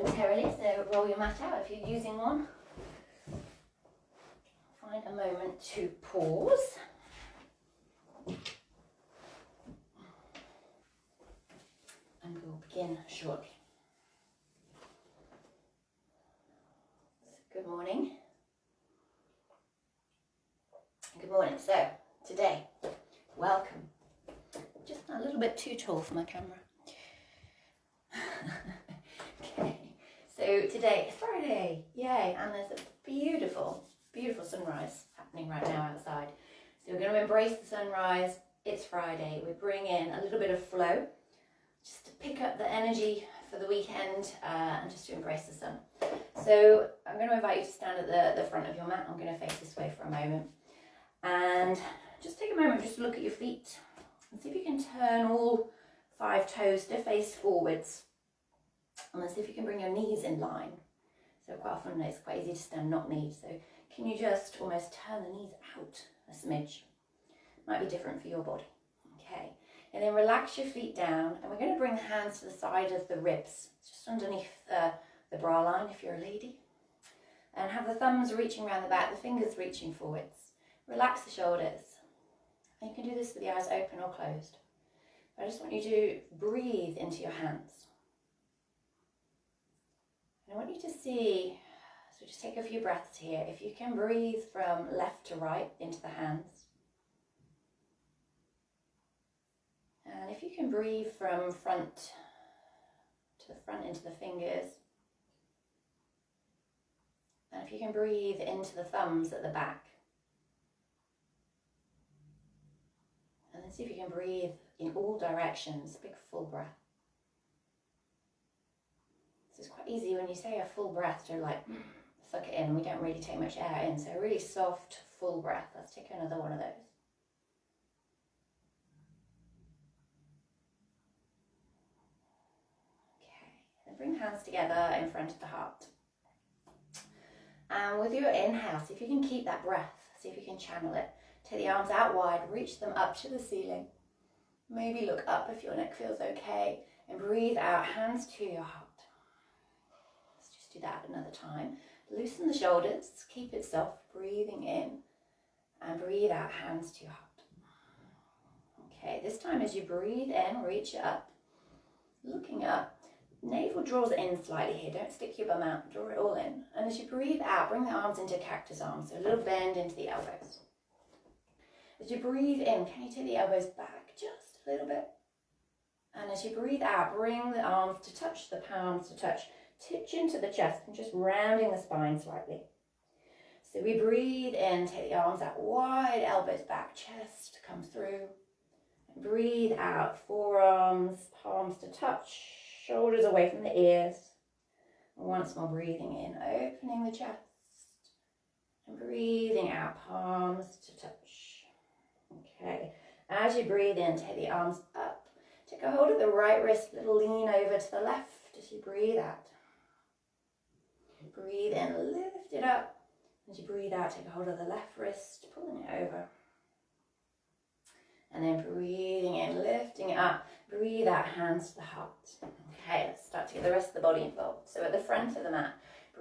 momentarily, so roll your mat out if you're using one. Find a moment to pause. And we'll begin shortly. Good morning. Good morning. So, today, welcome. Just a little bit too tall for my camera. Okay, so today is Friday, yay, and there's a beautiful, beautiful sunrise happening right now outside. So we're going to embrace the sunrise. It's Friday. We bring in a little bit of flow, just to pick up the energy for the weekend and just to embrace the sun. So I'm going to invite you to stand at the front of your mat. I'm going to face this way for a moment. And just take a moment just to look at your feet and see if you can turn all 5 toes to face forwards. And then see if you can bring your knees in line. So quite often it's quite easy to stand knock-kneed. So can you just almost turn the knees out a smidge? Might be different for your body. Okay. And then relax your feet down. And we're going to bring the hands to the side of the ribs, just underneath the bra line if you're a lady. And have the thumbs reaching around the back, the fingers reaching forwards. Relax the shoulders. And you can do this with the eyes open or closed. I just want you to breathe into your hands. And I want you to see, so just take a few breaths here. If you can breathe from left to right into the hands. And if you can breathe from front to the front into the fingers. And if you can breathe into the thumbs at the back. And then see if you can breathe in all directions, big full breath. So it's quite easy when you say a full breath to like suck it in. We don't really take much air in, so a really soft, full breath. Let's take another one of those. Okay, and bring hands together in front of the heart. And with your inhale, see if you can keep that breath. See if you can channel it. Take the arms out wide, reach them up to the ceiling. Maybe look up if your neck feels okay. And breathe out, hands to your heart. Let's just do that another time. Loosen the shoulders, keep it soft, breathing in. And breathe out, hands to your heart. Okay, this time as you breathe in, reach up. Looking up, navel draws in slightly here. Don't stick your bum out, draw it all in. And as you breathe out, bring the arms into cactus arms. So a little bend into the elbows. As you breathe in, can you take the elbows back just a little bit? And as you breathe out, bring the arms to touch, the palms to touch. Tip into the chest and just rounding the spine slightly. So we breathe in, take the arms out wide, elbows back, chest comes through. And breathe out, forearms, palms to touch, shoulders away from the ears. And once more breathing in, opening the chest. And breathing out, palms to touch. Okay, as you breathe in, take the arms up. Take a hold of the right wrist, little lean over to the left as you breathe out. Breathe in, lift it up. As you breathe out, take a hold of the left wrist, pulling it over. And then breathing in, lifting it up. Breathe out, hands to the heart. Okay, let's start to get the rest of the body involved. So at the front of the mat,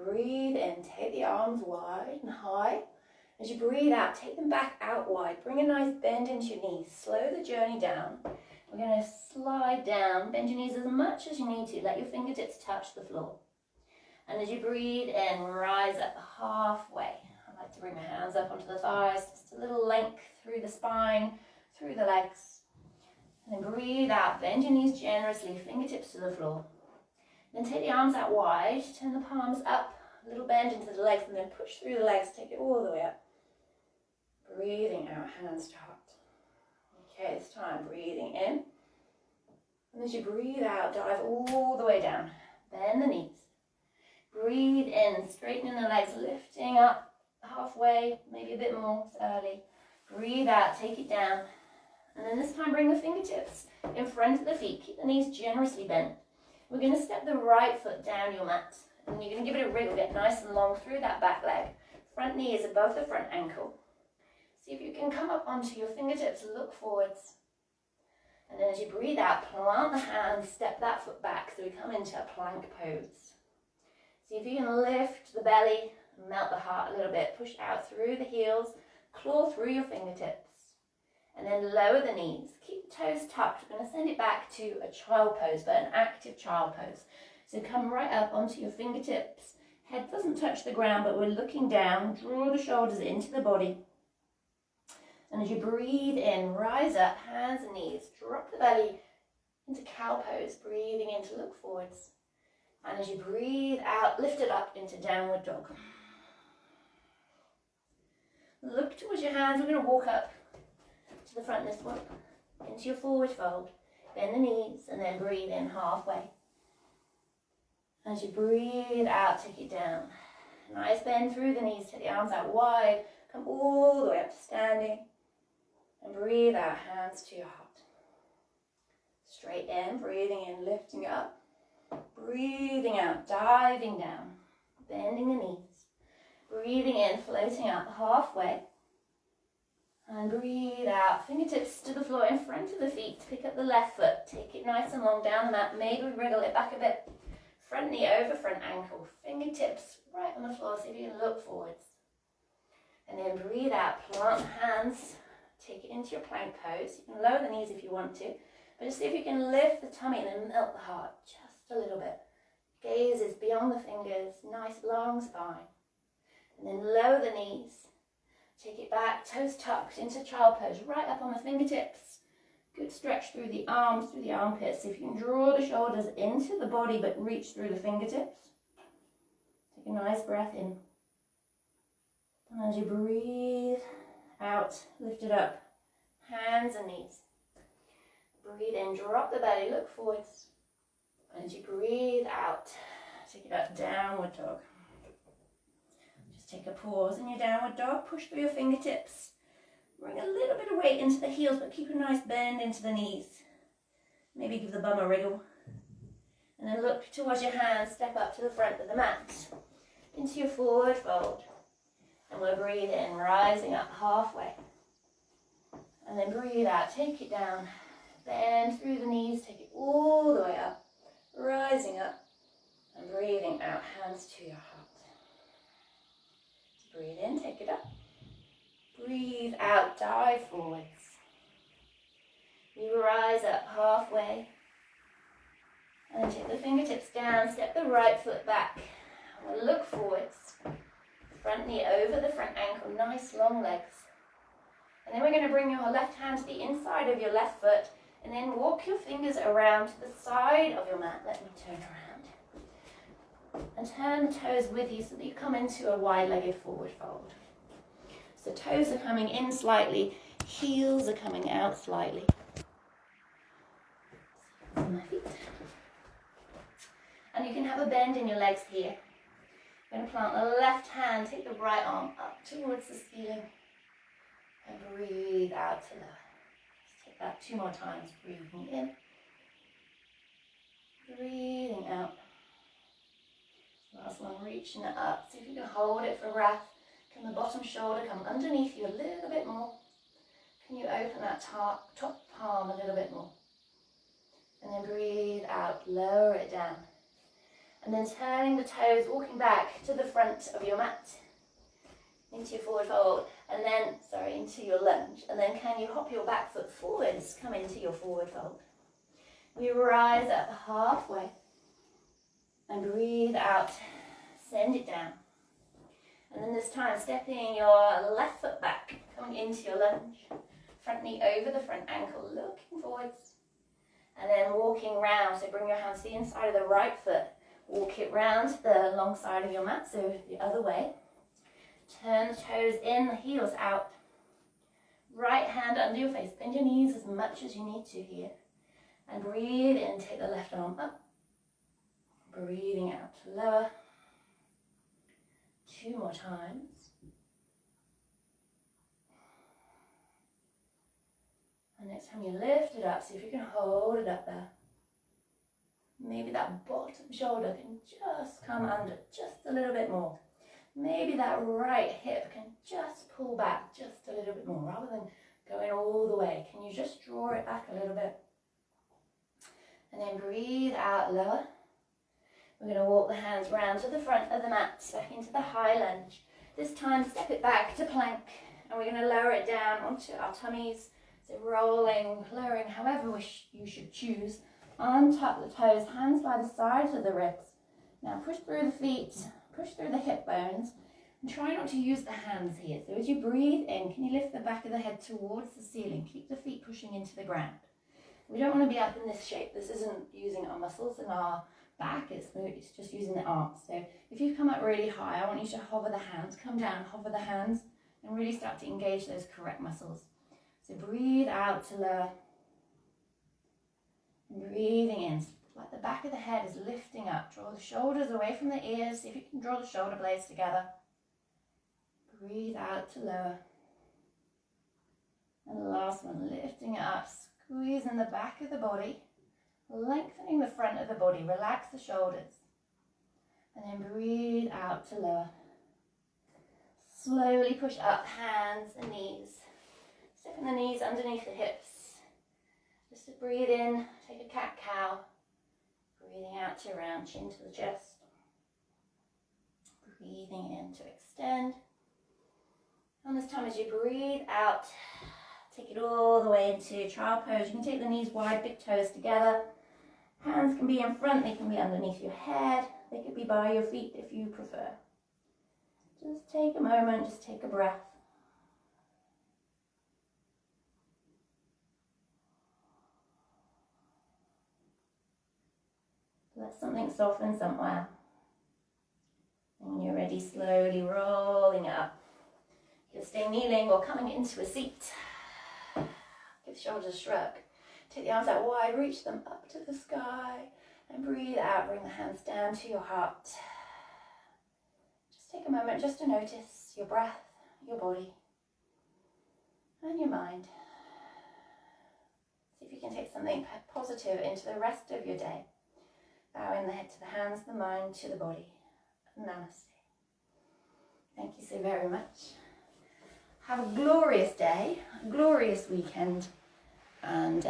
breathe in, take the arms wide and high. As you breathe out, take them back out wide. Bring a nice bend into your knees. Slow the journey down. We're going to slide down. Bend your knees as much as you need to. Let your fingertips touch the floor. And as you breathe in, rise up halfway. I like to bring my hands up onto the thighs. Just a little length through the spine, through the legs. And then breathe out. Bend your knees generously. Fingertips to the floor. Then take the arms out wide. Turn the palms up. A little bend into the legs and then push through the legs. Take it all the way up. Breathing out, hands to heart. Okay, this time breathing in. And as you breathe out, dive all the way down. Bend the knees. Breathe in, straightening the legs, lifting up halfway, maybe a bit more, it's early. Breathe out, take it down. And then this time bring the fingertips in front of the feet. Keep the knees generously bent. We're going to step the right foot down your mat. And you're going to give it a wriggle, get nice and long through that back leg. Front knee is above the front ankle. See if you can come up onto your fingertips, look forwards. And then as you breathe out, plant the hands, step that foot back so we come into a plank pose. See if you can lift the belly, melt the heart a little bit. Push out through the heels, claw through your fingertips. And then lower the knees. Keep the toes tucked. We're going to send it back to a child pose, but an active child pose. So come right up onto your fingertips. Head doesn't touch the ground, but we're looking down. Draw the shoulders into the body. And as you breathe in, rise up, hands and knees. Drop the belly into cow pose, breathing in to look forwards. And as you breathe out, lift it up into downward dog. Look towards your hands. We're going to walk up to the front this one, into your forward fold. Bend the knees and then breathe in halfway. As you breathe out, take it down. Nice bend through the knees, take the arms out wide. Come all the way up to standing. And breathe out, hands to your heart. Straight in, breathing in, lifting up. Breathing out, diving down. Bending the knees. Breathing in, floating up halfway. And breathe out, fingertips to the floor in front of the feet. Pick up the left foot, take it nice and long down the mat. Maybe wriggle it back a bit. Front knee over front ankle, fingertips right on the floor, see if you can look forwards. And then breathe out, plant the hands, take it into your plank pose. You can lower the knees if you want to, but just see if you can lift the tummy and then melt the heart just a little bit. Gaze is beyond the fingers, nice long spine. And then lower the knees, take it back, toes tucked into child pose, right up on the fingertips. Good stretch through the arms, through the armpits. See if you can draw the shoulders into the body but reach through the fingertips. Take a nice breath in. And as you breathe out, lift it up. Hands and knees. Breathe in, drop the belly, look forwards. And as you breathe out, take it up, downward dog. Just take a pause in your downward dog. Push through your fingertips. Bring a little bit of weight into the heels, but keep a nice bend into the knees. Maybe give the bum a wriggle. And then look towards your hands, step up to the front of the mat. Into your forward fold. And we'll breathe in, rising up halfway. And then breathe out, take it down. Bend through the knees, take it all the way up. Rising up. And breathing out, hands to your heart. Breathe in, take it up. Breathe out, dive forwards. You rise up halfway. And then take the fingertips down, step the right foot back. And we'll look forwards. Front knee over the front ankle, nice long legs. And then we're going to bring your left hand to the inside of your left foot. And then walk your fingers around to the side of your mat. Let me turn around. And turn the toes with you so that you come into a wide-legged forward fold. So toes are coming in slightly, heels are coming out slightly. On my feet. And you can have a bend in your legs here. You're going to plant the left hand, take the right arm up towards the ceiling. And breathe out to lower. Let's take that 2 more times. Breathing in. Breathing out. Last one, reaching it up. See if you can hold it for breath. Can the bottom shoulder come underneath you a little bit more? Can you open that top palm a little bit more? And then breathe out, lower it down. And then turning the toes, walking back to the front of your mat. Into your forward fold. And then, into your lunge. And then can you hop your back foot forwards, come into your forward fold. We rise up halfway. And breathe out, send it down. And then this time, stepping your left foot back, coming into your lunge. Front knee over the front ankle, looking forwards. And then walking round, so bring your hands to the inside of the right foot. Walk it round to the long side of your mat, so the other way. Turn the toes in, the heels out. Right hand under your face. Bend your knees as much as you need to here. And breathe in, take the left arm up. Breathing out, lower. 2 more times. And next time you lift it up, see if you can hold it up there. Maybe that bottom shoulder can just come under just a little bit more. Maybe that right hip can just pull back just a little bit more rather than going all the way. Can you just draw it back a little bit? And then breathe out, lower. We're going to walk the hands round to the front of the mat, back into the high lunge. This time, step it back to plank, and we're going to lower it down onto our tummies. So rolling, lowering, however you should choose. Untuck the toes, hands by the sides of the ribs. Now push through the feet, push through the hip bones, and try not to use the hands here. So as you breathe in, can you lift the back of the head towards the ceiling? Keep the feet pushing into the ground. We don't want to be up in this shape. This isn't using our muscles in our back, it's just using the arms. So if you come up really high, I want you to hover the hands, come down, hover the hands, and really start to engage those correct muscles. So breathe out to lower. And breathing in, like the back of the head is lifting up. Draw the shoulders away from the ears. See if you can draw the shoulder blades together. Breathe out to lower. And the last one, lifting it up, squeezing the back of the body, lengthening the front of the body, relax the shoulders. And then breathe out to lower. Slowly push up, hands and knees. Stepping the knees underneath the hips. Just to breathe in, take a cat-cow. Breathing out to round chin to the chest. Breathing in to extend. And this time as you breathe out, take it all the way into child pose. You can take the knees wide, big toes together. Hands can be in front, they can be underneath your head. They could be by your feet if you prefer. Just take a moment, just take a breath. Let something soften somewhere. And when you're ready, slowly rolling up. You'll stay kneeling or coming into a seat. Give the shoulders a shrug. Take the arms out wide, reach them up to the sky. And breathe out, bring the hands down to your heart. Just take a moment just to notice your breath, your body, and your mind. See if you can take something positive into the rest of your day. Bowing the head to the hands, the mind to the body. Namaste. Thank you so very much. Have a glorious day, a glorious weekend, and